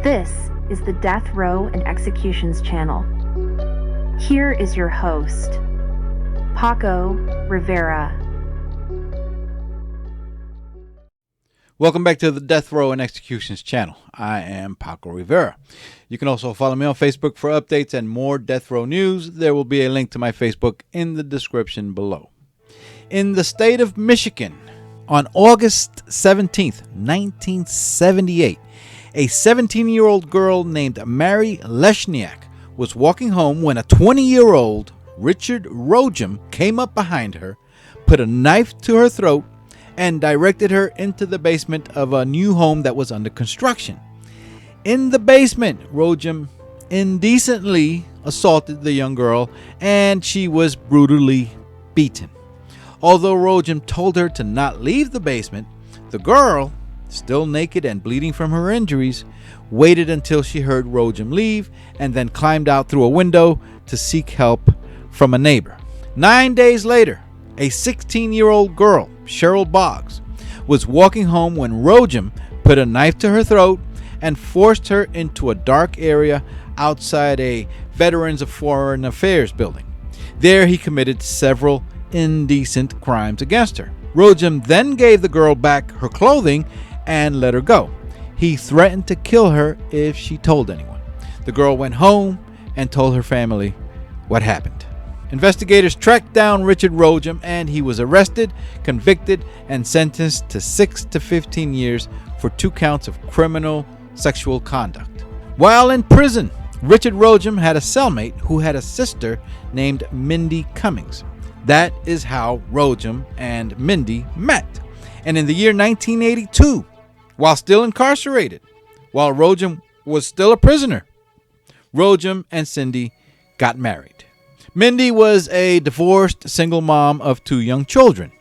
This is the Death Row and Executions channel. Here is your host, Paco Rivera. Welcome back to the Death Row and Executions channel. I am Paco Rivera. You can also follow me on Facebook for updates and more Death Row news. There will be a link to my Facebook in the description below. In the state of Michigan, on August 17th, 1978, a 17-year-old girl named Mary Leshniak was walking home when a 20-year-old Richard Rojem came up behind her, put a knife to her throat, and directed her into the basement of a new home that was under construction. In the basement, Rojem indecently assaulted the young girl, and she was brutally beaten. Although Rojem told her to not leave the basement, the girl, still naked and bleeding from her injuries, waited until she heard Rojem leave and then climbed out through a window to seek help from a neighbor. 9 days later, a 16-year-old girl, Cheryl Boggs, was walking home when Rojem put a knife to her throat and forced her into a dark area outside a Veterans of Foreign Affairs building. There he committed several indecent crimes against her. Rojem then gave the girl back her clothing and let her go. He threatened to kill her if she told anyone. The girl went home and told her family what happened. Investigators tracked down Richard Rojem, and he was arrested, convicted, and sentenced to 6 to 15 years for 2 counts of criminal sexual conduct. While in prison, Richard Rojem had a cellmate who had a sister named Mindy Cummings. That is how Rojem and Mindy met. And in the year 1982, while still incarcerated, while Rojem was still a prisoner, Rojem and Cindy got married. Mindy was a divorced single mom of 2 young children,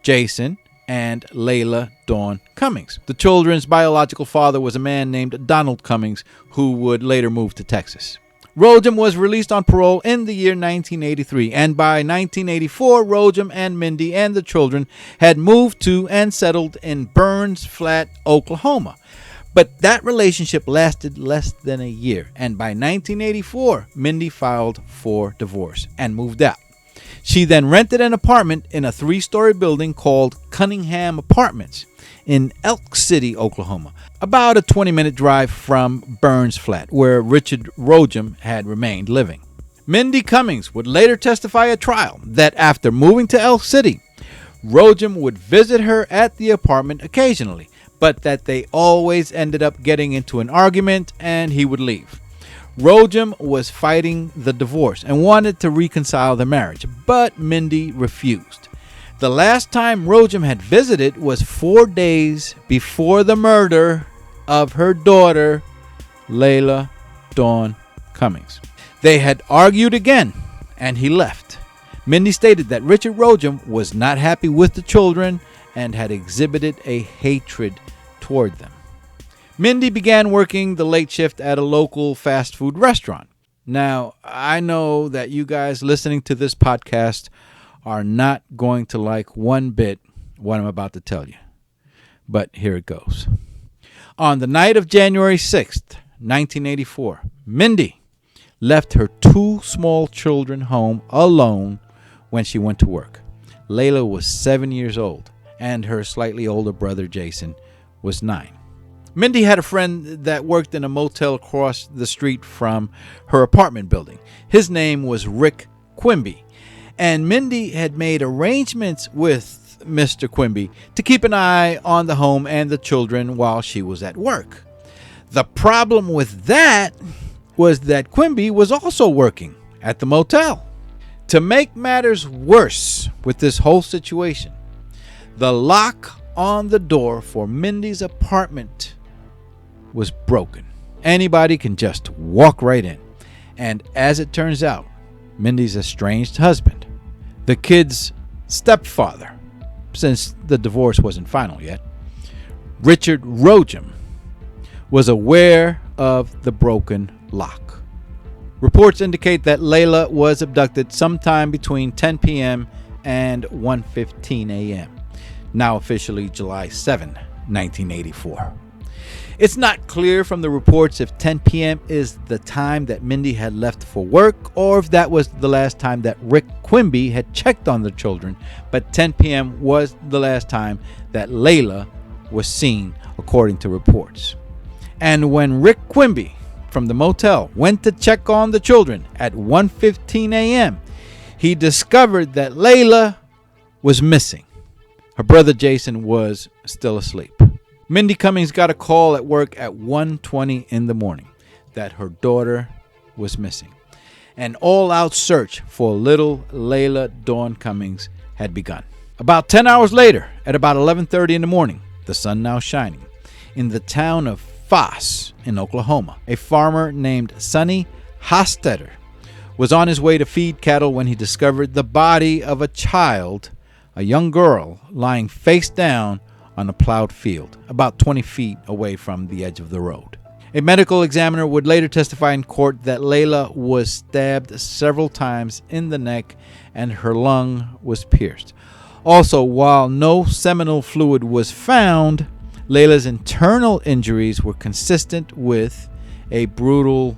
Jason and Layla Dawn Cummings. The children's biological father was a man named Donald Cummings, who would later move to Texas. Rojem was released on parole in the year 1983, and by 1984, Rojem and Mindy and the children had moved to and settled in Burns Flat, Oklahoma. But that relationship lasted less than a year, and by 1984, Mindy filed for divorce and moved out. She then rented an apartment in a 3-story building called Cunningham Apartments in Elk City, Oklahoma, about a 20-minute drive from Burns Flat, where Richard Rojem had remained living. Mindy Cummings would later testify at trial that after moving to Elk City, Rojem would visit her at the apartment occasionally, but that they always ended up getting into an argument and he would leave. Rojem was fighting the divorce and wanted to reconcile the marriage, but Mindy refused. The last time Rojem had visited was 4 days before the murder of her daughter, Layla Dawn Cummings. They had argued again, and he left. Mindy stated that Richard Rojem was not happy with the children and had exhibited a hatred toward them. Mindy began working the late shift at a local fast food restaurant. Now, I know that you guys listening to this podcast are not going to like one bit what I'm about to tell you, but here it goes. On the night of January 6th, 1984, Mindy left her 2 small children home alone when she went to work. Layla was 7 years old, and her slightly older brother, Jason, was 9. Mindy had a friend that worked in a motel across the street from her apartment building. His name was Rick Quimby, and Mindy had made arrangements with Mr. Quimby to keep an eye on the home and the children while she was at work. The problem with that was that Quimby was also working at the motel. To make matters worse with this whole situation, the lock on the door for Mindy's apartment was broken. Anybody can just walk right in. And as it turns out, Mindy's estranged husband, the kid's stepfather, since the divorce wasn't final yet, Richard Rojem, was aware of the broken lock. Reports indicate that Layla was abducted sometime between 10 p.m. and 1:15 a.m., now officially July 7, 1984. It's not clear from the reports if 10 p.m. is the time that Mindy had left for work or if that was the last time that Rick Quimby had checked on the children, but 10 p.m. was the last time that Layla was seen, according to reports. And when Rick Quimby from the motel went to check on the children at 1:15 a.m., he discovered that Layla was missing. Her brother Jason was still asleep. Mindy Cummings got a call at work at 1:20 in the morning that her daughter was missing. An all-out search for little Layla Dawn Cummings had begun. About 10 hours later, at about 11:30 in the morning, the sun now shining, in the town of Foss in Oklahoma, a farmer named Sonny Hostetter was on his way to feed cattle when he discovered the body of a child, a young girl, lying face down on a plowed field, about 20 feet away from the edge of the road. A medical examiner would later testify in court that Layla was stabbed several times in the neck and her lung was pierced. Also, while no seminal fluid was found, Layla's internal injuries were consistent with a brutal,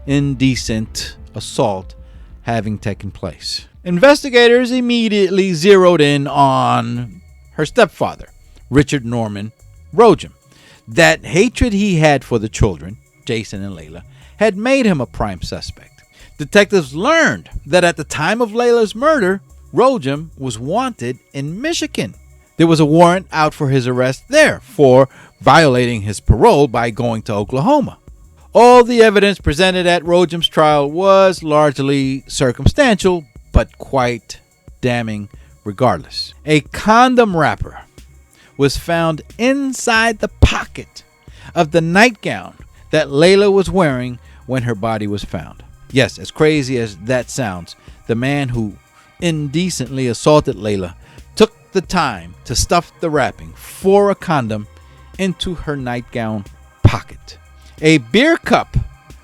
indecent assault having taken place. Investigators immediately zeroed in on her stepfather, Richard Norman Rojem. That hatred he had for the children, Jason and Layla, had made him a prime suspect. Detectives learned that at the time of Layla's murder, Rojem was wanted in Michigan. There was a warrant out for his arrest there for violating his parole by going to Oklahoma. All the evidence presented at Rojem's trial was largely circumstantial, but quite damning regardless. A condom wrapper was found inside the pocket of the nightgown that Layla was wearing when her body was found. Yes, as crazy as that sounds, the man who indecently assaulted Layla took the time to stuff the wrapping for a condom into her nightgown pocket. A beer cup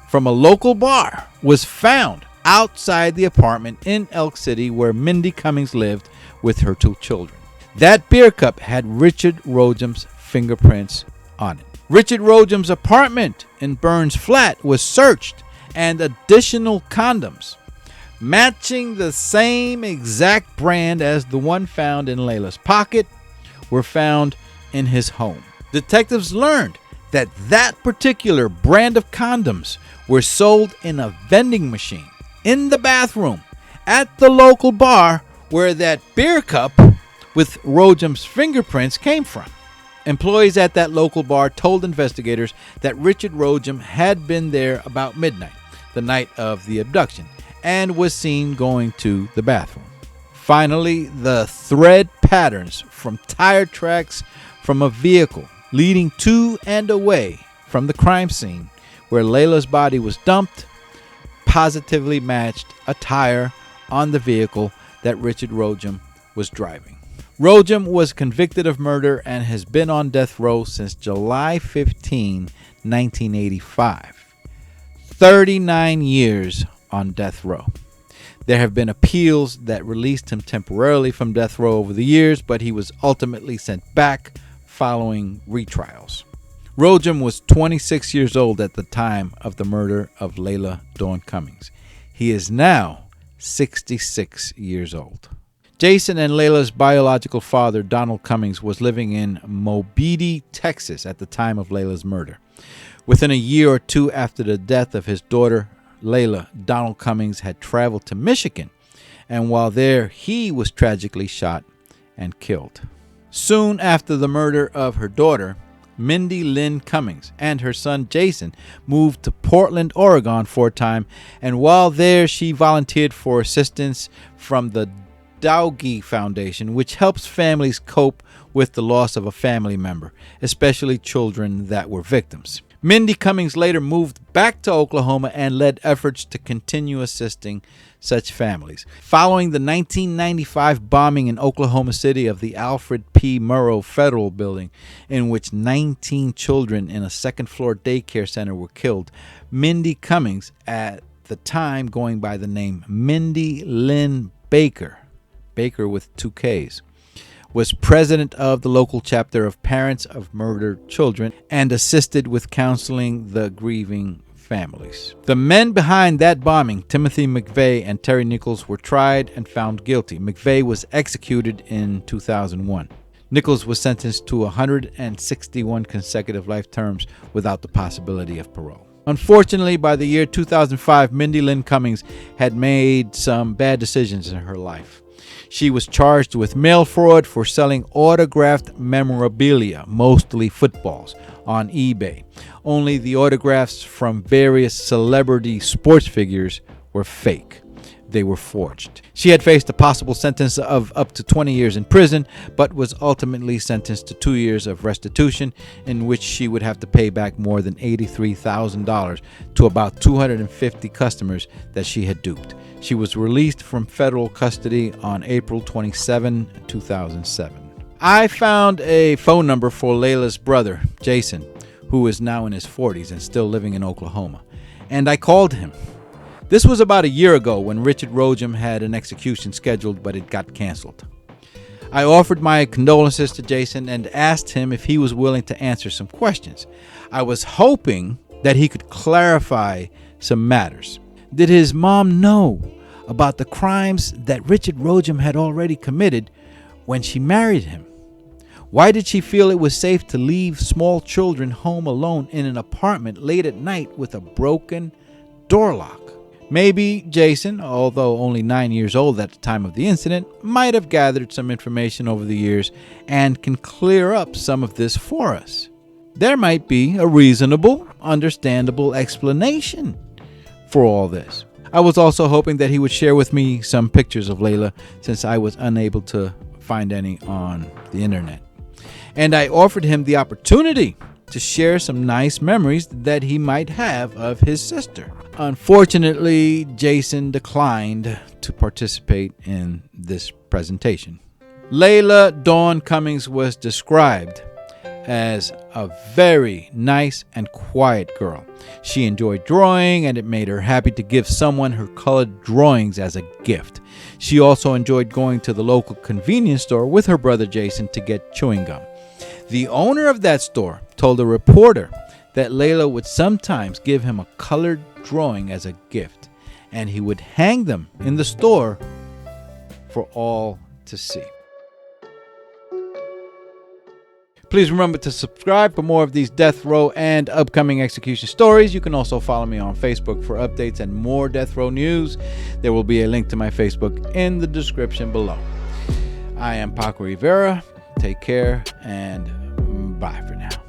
from a local bar was found outside the apartment in Elk City where Mindy Cummings lived with her two children. That beer cup had Richard Rojem's fingerprints on it. Richard Rojem's apartment in Burns Flat was searched, and additional condoms matching the same exact brand as the one found in Layla's pocket were found in his home. Detectives learned that that particular brand of condoms were sold in a vending machine in the bathroom at the local bar where that beer cup with Rojem's fingerprints came from. Employees at that local bar told investigators that Richard Rojem had been there about midnight, the night of the abduction, and was seen going to the bathroom. Finally, the thread patterns from tire tracks from a vehicle leading to and away from the crime scene where Layla's body was dumped positively matched a tire on the vehicle that Richard Rojem was driving. Rojem was convicted of murder and has been on death row since July 15, 1985. 39 years on death row. There have been appeals that released him temporarily from death row over the years, but he was ultimately sent back following retrials. Rojem was 26 years old at the time of the murder of Layla Dawn Cummings. He is now 66 years old. Jason and Layla's biological father, Donald Cummings, was living in Mobeetie, Texas at the time of Layla's murder. Within a year or two after the death of his daughter, Layla, Donald Cummings had traveled to Michigan, and while there, he was tragically shot and killed. Soon after the murder of her daughter, Mindy Lynn Cummings and her son Jason moved to Portland, Oregon for a time, and while there, she volunteered for assistance from the Dowgie Foundation, which helps families cope with the loss of a family member, especially children that were victims. Mindy Cummings later moved back to Oklahoma and led efforts to continue assisting such families. Following the 1995 bombing in Oklahoma City of the Alfred P. Murrow Federal Building, in which 19 children in a second-floor daycare center were killed, Mindy Cummings, at the time going by the name Mindy Lynn Baker with 2 Ks, was president of the local chapter of Parents of Murdered Children, and assisted with counseling the grieving families. The men behind that bombing, Timothy McVeigh and Terry Nichols, were tried and found guilty. McVeigh was executed in 2001. Nichols was sentenced to 161 consecutive life terms without the possibility of parole. Unfortunately, by the year 2005, Mindy Lynn Cummings had made some bad decisions in her life. She was charged with mail fraud for selling autographed memorabilia, mostly footballs, on eBay. Only the autographs from various celebrity sports figures were fake. They were forged. She had faced a possible sentence of up to 20 years in prison, but was ultimately sentenced to 2 years of restitution, in which she would have to pay back more than $83,000 to about 250 customers that she had duped. She was released from federal custody on April 27, 2007. I found a phone number for Layla's brother, Jason, who is now in his 40s and still living in Oklahoma, and I called him. This was about a year ago when Richard Rojem had an execution scheduled, but it got canceled. I offered my condolences to Jason and asked him if he was willing to answer some questions. I was hoping that he could clarify some matters. Did his mom know about the crimes that Richard Rojem had already committed when she married him? Why did she feel it was safe to leave small children home alone in an apartment late at night with a broken door lock? Maybe Jason, although only 9 years old at the time of the incident, might have gathered some information over the years and can clear up some of this for us. There might be a reasonable, understandable explanation for all this. I was also hoping that he would share with me some pictures of Layla, since I was unable to find any on the internet. And I offered him the opportunity to share some nice memories that he might have of his sister. Unfortunately, Jason declined to participate in this presentation. Layla Dawn Cummings was described as a very nice and quiet girl. She enjoyed drawing, and it made her happy to give someone her colored drawings as a gift. She also enjoyed going to the local convenience store with her brother Jason to get chewing gum. The owner of that store told a reporter that Layla would sometimes give him a colored drawing as a gift, and he would hang them in the store for all to see. Please remember to subscribe for more of these death row and upcoming execution stories. You can also follow me on Facebook for updates and more death row news. There will be a link to my Facebook in the description below. I am Paco Rivera. Take care and bye for now.